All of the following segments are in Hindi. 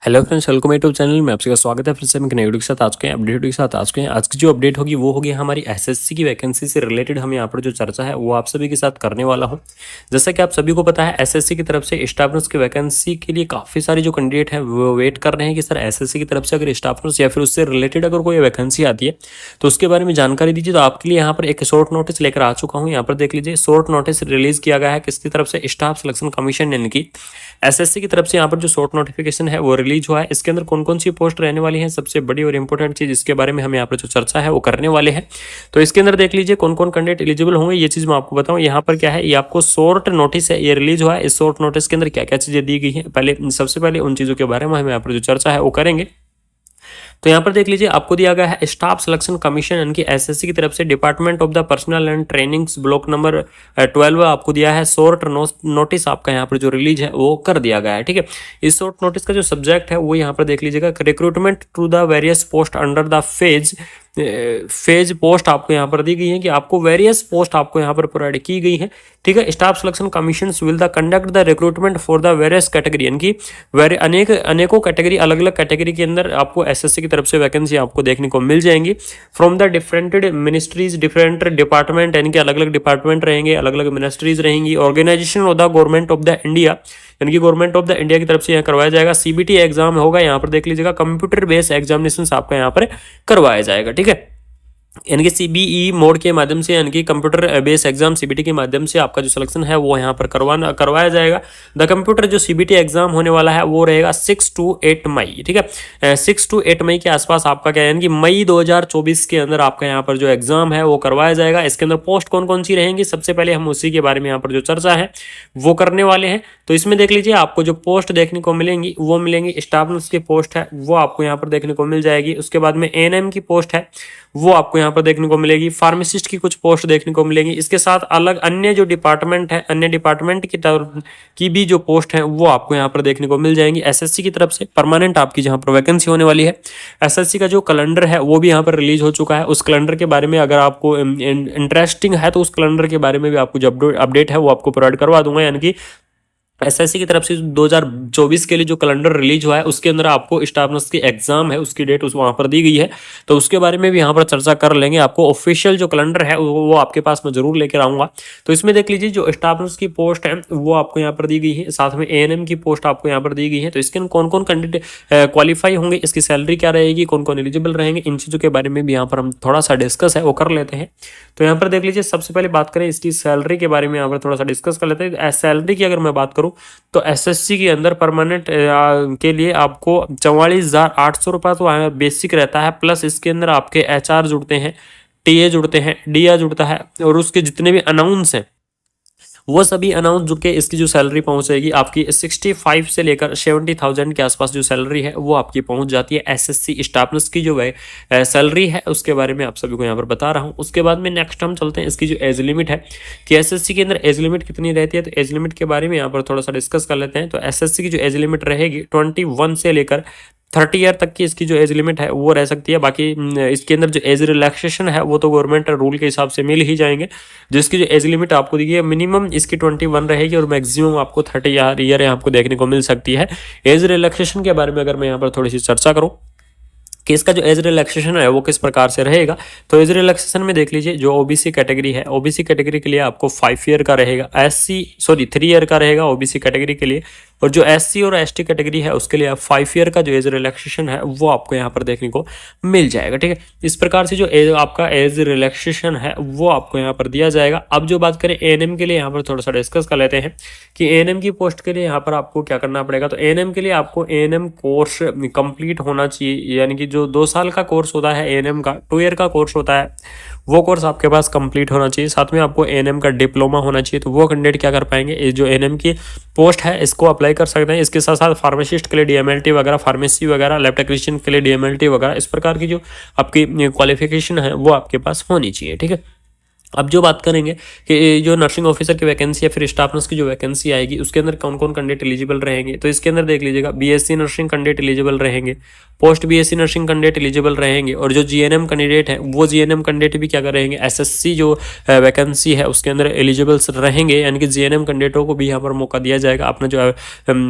Hello friends, welcome YouTube channel में आपका स्वागत है। फिर से हम एक नई वीडियो के साथ आज के अपडेट के साथ आज की जो अपडेट होगी वो होगी हमारी एसएससी की वैकेंसी से रिलेटेड। हम यहाँ पर जो चर्चा है वो आप सभी के साथ करने वाला हूँ। जैसा कि आप सभी को पता है, एसएससी की तरफ से स्टाफ नर्स की वैकेंसी के लिए काफ़ी सारे जो कैंडिडेट हैं वो वेट कर रहे हैं कि सर एसएससी की तरफ से अगर स्टाफ नर्स या फिर उससे रिलेटेड अगर कोई वैकेंसी आती है तो उसके बारे में जानकारी दीजिए। तो आपके लिए यहाँ पर एक शॉर्ट नोटिस लेकर आ चुका हूँ। यहाँ पर देख लीजिए, शॉर्ट नोटिस रिलीज किया गया है किसकी तरफ से, स्टाफ सिलेक्शन कमीशन यानी कि एसएससी की तरफ से यहाँ पर जो शॉर्ट नोटिफिकेशन है वो रिलीज हुआ है। इसके अंदर कौन कौन सी पोस्ट रहने वाली है, सबसे बड़ी और इंपॉर्टेंट चीज इसके बारे में हम यहाँ पर जो चर्चा है वो करने वाले हैं। तो इसके अंदर देख लीजिए कौन कौन कैंडिडेट एलिजिबल होंगे, ये चीज मैं आपको बताऊं। यहाँ पर क्या है, ये आपको शॉर्ट नोटिस है, ये रिलीज हुआ है। इस शॉर्ट नोटिस के अंदर क्या क्या चीजें दी गई है, पहले सबसे पहले उन चीजों के बारे में हम यहाँ पर जो चर्चा है वो करेंगे। तो यहाँ पर देख लीजिए, आपको दिया गया है स्टाफ सिलेक्शन कमीशन यानी कि एसएससी की तरफ से department of the personal and trainings block number 12 आपको दिया है शॉर्ट नोटिस। आपका यहाँ पर जो रिलीज है वो कर दिया गया है, ठीक है। इस शॉर्ट नोटिस का जो सब्जेक्ट है वो यहाँ पर देख लीजिएगा, recruitment to the various post under the phase post आपको यहाँ पर दी गई है कि आपको वेरियस पोस्ट आपको यहाँ पर प्रोवाइड की गई है, ठीक है। Staff selection commission will the conduct the recruitment for the various category यानी कि अनेकों कैटेगरी, अलग अलग कैटेगरी के अंदर आपको एसएससी की तरफ से वैकेंसी आपको देखने को मिल जाएंगी from the different ministries, different department यानी कि अलग अलग डिपार्टमेंट रहेंगे, अलग अलग मिनिस्ट्रीज रहेंगी। Organisation of the government of the India यानी कि गवर्नमेंट ऑफ द इंडिया की तरफ से यहाँ करवाया जाएगा। सीबीटी एग्जाम होगा, यहाँ पर देख लीजिएगा कंप्यूटर बेस्ड एग्जामिनेशन आपका यहाँ पर करवाया जाएगा, ठीक है। यानी कि सीबीई मोड के माध्यम से यानी कि कंप्यूटर बेस्ड एग्जाम सीबीटी के माध्यम से आपका जो सिलेक्शन है वो यहाँ पर करवाया जाएगा। द कंप्यूटर जो सीबीटी एग्जाम होने वाला है वो रहेगा 6 to 8 मई, ठीक है। 6 to 8 मई के आसपास आपका क्या है, यानी कि मई 2024 के अंदर आपका यहाँ पर जो एग्जाम है वो करवाया जाएगा। इसके अंदर पोस्ट कौन कौन सी रहेंगी, सबसे पहले हम उसी के बारे में यहाँ पर जो चर्चा है वो करने वाले हैं। तो इसमें देख लीजिए, आपको जो पोस्ट देखने को मिलेंगी वो मिलेंगी, स्टाफ नर्स की पोस्ट है वो आपको यहाँ पर देखने को मिल जाएगी। उसके बाद में एएनएम की पोस्ट है वो आपको यहाँ पर देखने को मिलेगी। फार्मासिस्ट की कुछ पोस्ट देखने को मिलेंगी। इसके साथ अलग अन्य जो डिपार्टमेंट है, अन्य डिपार्टमेंट की भी जो पोस्ट है वो आपको यहाँ पर देखने को मिल जाएंगी। एसएससी की तरफ से परमानेंट आपकी जहाँ पर वैकेंसी होने वाली है। एसएससी का जो कैलेंडर है वो भी यहाँ पर रिलीज हो चुका है। उस कैलेंडर के बारे में अगर आपको इंटरेस्टिंग है तो उस कैलेंडर के बारे में भी आपको जो अपडेट है वो आपको प्रोवाइड करवा दूंगा। यानी कि एसएससी की तरफ से 2024 के लिए जो कैलेंडर रिलीज हुआ है उसके अंदर आपको स्टाफ नर्स की एग्जाम है उसकी डेट उस वहां पर दी गई है, तो उसके बारे में भी यहाँ पर चर्चा कर लेंगे। आपको ऑफिशियल जो कैलेंडर है वो आपके पास मैं जरूर लेकर आऊंगा। तो इसमें देख लीजिए, जो स्टाफ नर्स की पोस्ट है वो आपको यहाँ पर दी गई है, साथ में एएनएम की पोस्ट आपको यहाँ पर दी गई है। तो इसके कौन कौन कैंडिडेट क्वालिफाई होंगे, इसकी सैलरी क्या रहेगी, कौन कौन एलिजिबल रहेंगे, इन चीज़ों के बारे में भी यहाँ पर हम थोड़ा सा डिस्कस है वो कर लेते हैं। तो यहाँ पर देख लीजिए, सबसे पहले बात करें इसकी सैलरी के बारे में, यहाँ पर थोड़ा सा डिस्कस कर लेते हैं। सैलरी की अगर मैं बात करूँ तो एसएससी के अंदर परमानेंट के लिए आपको 44,800 रुपये तो बेसिक रहता है, प्लस इसके अंदर आपके एचआर जुड़ते हैं, टीए जुड़ते हैं, डीआर जुड़ता है, और उसके जितने भी अनाउंस हैं वो सभी अनाउंस जुड़ के इसकी जो सैलरी पहुंचेगी आपकी 65 से लेकर 70,000 के आसपास जो सैलरी है वो आपकी पहुंच जाती है। एसएससी स्टाफ नर्स की जो सैलरी है उसके बारे में आप सभी को यहाँ पर बता रहा हूँ। उसके बाद में नेक्स्ट हम चलते हैं इसकी जो एज लिमिट है कि एसएससी के अंदर एज लिमिट कितनी रहती है। तो एज लिमिट के बारे में यहाँ पर थोड़ा सा डिस्कस कर लेते हैं। तो एसएससी की जो एज लिमिट रहेगी 21 से लेकर 30 ईयर तक की इसकी जो एज लिमिट है वो रह सकती है। बाकी इसके अंदर जो एज रिलैक्सेशन है वो तो गवर्नमेंट रूल के हिसाब से मिल ही जाएंगे। जिसकी जो एज लिमिट आपको दी है मिनिमम इसकी 21 रहेगी और मैक्सिमम आपको 30 ईयर आपको देखने को मिल सकती है। एज रिलैक्सेशन के बारे में अगर मैं यहाँ पर थोड़ी सी चर्चा करूँ कि इसका जो एज रिलैक्सेशन है वो किस प्रकार से रहेगा, तो एज रिलैक्सेशन में देख लीजिए, जो ओबीसी कैटेगरी है, ओबीसी कैटेगरी के लिए आपको 5 ईयर का रहेगा, 3 ईयर का रहेगा ओबीसी कैटेगरी के लिए। और जो एससी और एसटी कैटेगरी है उसके लिए 5 ईयर का जो एज रिलैक्सेशन है वो आपको यहाँ पर देखने को मिल जाएगा, ठीक है। इस प्रकार से जो आपका एज रिलैक्सेशन है वो आपको यहाँ पर दिया जाएगा। अब जो बात करें एएनएम के लिए, यहाँ पर थोड़ा सा डिस्कस कर लेते हैं कि एएनएम की पोस्ट के लिए यहाँ पर आपको क्या करना पड़ेगा। तो एएनएम के लिए आपको एएनएम कोर्स कंप्लीट होना चाहिए, यानी कि जो 2 साल का कोर्स होता है एएनएम का, 2 ईयर का कोर्स होता है, वो कोर्स आपके पास कंप्लीट होना चाहिए। साथ में आपको एएनएम का डिप्लोमा होना चाहिए। तो वो कैंडिडेट क्या कर पाएंगे, ये जो एएनएम की पोस्ट है इसको अप्लाई कर सकते हैं। इसके साथ साथ फार्मासिस्ट के लिए डीएमएलटी वगैरह, फार्मेसी वगैरह, लैब टेक्नीशियन के लिए डीएमएलटी वगैरह, इस प्रकार की जो आपकी क्वालिफिकेशन है वो आपके पास होनी चाहिए, ठीक है। अब जो बात करेंगे कि जो नर्सिंग ऑफिसर की वैकेंसी या फिर स्टाफ नर्स की जो वैकेंसी आएगी उसके अंदर कौन कौन कैंडिडेट एलिजिबल रहेंगे, तो इसके अंदर देख लीजिएगा बीएससी नर्सिंग कैंडिडेट एलिजिबल रहेंगे, post BSc nursing candidate eligible रहेंगे, और जो जीएनएम कैंडिडेट है वो जीएनएम कैंडिडेट भी क्या करेंगे, एसएससी जो वैकेंसी है उसके अंदर एलिजिबल रहेंगे, यानी कि जीएनएम कैंडिडेटों को भी यहाँ पर मौका दिया जाएगा। अपना जो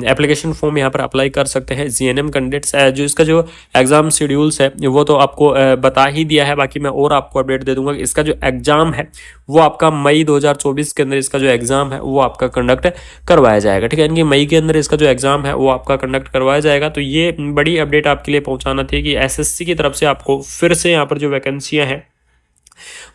एप्लीकेशन फॉर्म यहाँ पर अप्लाई कर सकते हैं जीएनएम कैंडिडेट्स। जो इसका जो एग्जाम शेड्यूल्स है वो तो आपको बता ही दिया है, बाकी मैं और आपको अपडेट दे दूंगा। इसका जो एग्जाम है वो आपका मई 2024 के अंदर इसका जो एग्जाम है वो आपका कंडक्ट करवाया जाएगा, ठीक है, यानी कि मई के अंदर इसका जो एग्जाम है वो आपका कंडक्ट करवाया जाएगा। तो ये बड़ी अपडेट आपके लिए पहुंचाना थी कि एसएससी की तरफ से आपको फिर से यहाँ पर जो वैकेंसियां हैं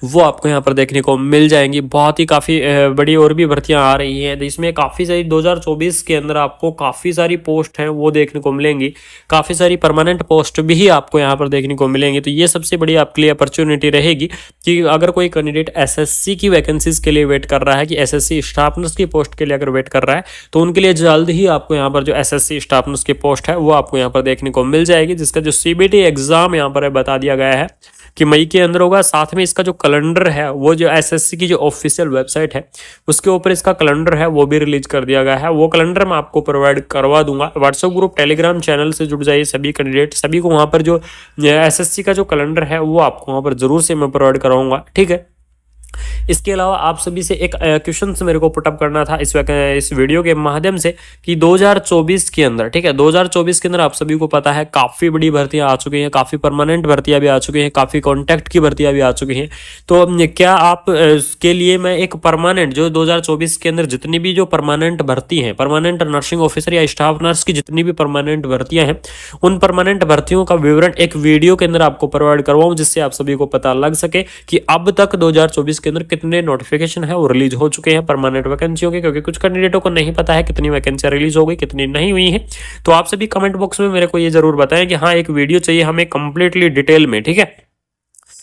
वो आपको यहाँ पर देखने को मिल जाएंगी। बहुत ही काफ़ी बड़ी और भी भर्तियां आ रही हैं, इसमें काफ़ी सारी 2024 के अंदर आपको काफ़ी सारी पोस्ट हैं वो देखने को मिलेंगी, काफ़ी सारी परमानेंट पोस्ट भी आपको यहाँ पर देखने को मिलेंगी। तो ये सबसे बड़ी आपके लिए अपॉर्चुनिटी रहेगी कि अगर कोई कैंडिडेट एसएससी की वैकेंसीज के लिए वेट कर रहा है, कि एसएससी स्टाफ नर्स की पोस्ट के लिए अगर वेट कर रहा है, तो उनके लिए जल्द ही आपको यहाँ पर जो एसएससी स्टाफ नर्स की पोस्ट है वो आपको यहाँ पर देखने को मिल जाएगी, जिसका जो सीबीटी एग्जाम यहाँ पर बता दिया गया है कि मई के अंदर होगा। साथ में इसका जो कैलेंडर है वो जो एसएससी की जो ऑफिशियल वेबसाइट है उसके ऊपर इसका कैलेंडर है वो भी रिलीज कर दिया गया है। वो कैलेंडर मैं आपको प्रोवाइड करवा दूंगा। व्हाट्सएप ग्रुप टेलीग्राम चैनल से जुड़ जाइए सभी कैंडिडेट, सभी को वहां पर जो एसएससी का जो कैलेंडर है वो आपको वहां पर जरूर से मैं प्रोवाइड कराऊंगा, ठीक है। इसके अलावा आप सभी से एक क्वेश्चन मेरे को पुटअप करना था इस वीडियो के माध्यम से कि 2024 के अंदर, ठीक है, 2024 के अंदर आप सभी को पता है काफ़ी बड़ी भर्तियां आ चुकी हैं, काफ़ी परमानेंट भर्तियां भी आ चुकी हैं, काफ़ी कॉन्ट्रैक्ट की भर्तियां भी आ चुकी हैं। तो क्या आप के लिए मैं एक परमानेंट जो 2024 के अंदर जितनी भी जो परमानेंट भर्ती हैं, परमानेंट नर्सिंग ऑफिसर या स्टाफ नर्स की जितनी भी परमानेंट भर्तियां हैं, उन परमानेंट भर्तियों का विवरण एक वीडियो के अंदर आपको प्रोवाइड करवाऊं, जिससे आप सभी को पता लग सके कि अब तक 2024 के अंदर कितने नोटिफिकेशन है वो रिलीज हो चुके हैं परमानेंट वैकेंसियों के, क्योंकि कुछ कैंडिडेटों को नहीं पता है कितनी वैकेंसियां रिलीज हो गई कितनी नहीं हुई है। तो आप सभी कमेंट बॉक्स में मेरे को ये जरूर बताएं कि हाँ एक वीडियो चाहिए हमें कंप्लीटली डिटेल में, ठीक है,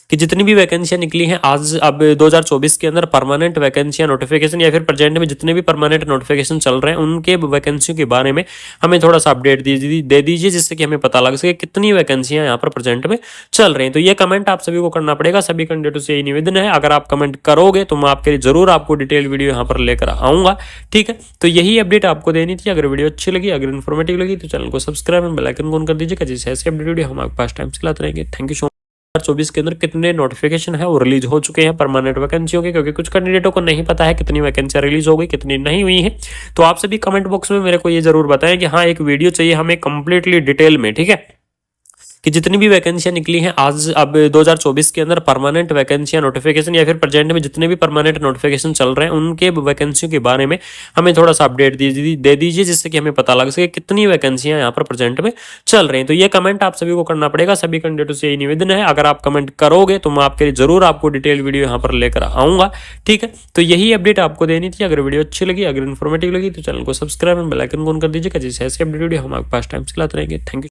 कि जितनी भी वैकेंसियां निकली हैं आज अब 2024 के अंदर परमानेंट वैकेंसियां नोटिफिकेशन या फिर प्रेजेंट में जितने भी परमानेंट नोटिफिकेशन चल रहे हैं उनके वैकेंसियों के बारे में हमें थोड़ा सा अपडेट दे दीजिए, जिससे कि हमें पता लग सके कितनी वैकेंसियां यहाँ पर प्रेजेंट में चल रही हैं। तो ये कमेंट आप सभी को करना पड़ेगा, सभी कैंडिडेटों से यही निवेदन है। अगर आप कमेंट करोगे तो मैं आपके लिए जरूर आपको डिटेल वीडियो यहाँ पर लेकर आऊंगा, ठीक है। तो यही अपडेट आपको देनी थी। अगर वीडियो अच्छी लगी, अगर इन्फॉर्मेटिव लगी तो चैनल को subscribe and bell icon on कर दीजिएगा, जिससे ऐसे अपडेट वीडियो हम आपके पास टाइम से लाते रहेंगे। Thank you so much. 2024 के अंदर कितने नोटिफिकेशन है वो रिलीज हो चुके हैं परमानेंट वैकेंसियों के, क्योंकि कुछ कैंडिडेटों को नहीं पता है कितनी वैकेंसियां रिलीज हो गई कितनी नहीं हुई है। तो आप सभी कमेंट बॉक्स में मेरे को ये जरूर बताएं कि हाँ एक वीडियो चाहिए हमें कंप्लीटली डिटेल में, ठीक है, कि जितनी भी वैकेंसियां निकली हैं आज अब 2024 के अंदर परमानेंट वैकेंसियां नोटिफिकेशन या फिर प्रेजेंट में जितने भी परमानेंट नोटिफिकेशन चल रहे हैं उनके वैकेंसियों के बारे में हमें थोड़ा सा अपडेट दे दीजिए, जिससे कि हमें पता लग सके कितनी वैकेंसियां यहाँ पर प्रेजेंट में चल रही हैं। तो ये कमेंट आप सभी को करना पड़ेगा, सभी कैंडिडेटों से यही निवेदन है। अगर आप कमेंट करोगे तो मैं आपके लिए जरूर आपको डिटेल वीडियो यहाँ पर लेकर आऊंगा, ठीक है। तो यही अपडेट आपको देनी थी। अगर वीडियो अच्छी लगी, अगर इन्फॉर्मेटिव लगी तो चैनल को subscribe and bell icon on कर दीजिएगा, जिससे ऐसे अपडेट वीडियो हम आपके पास टाइम से लाते रहेंगे। Thank you.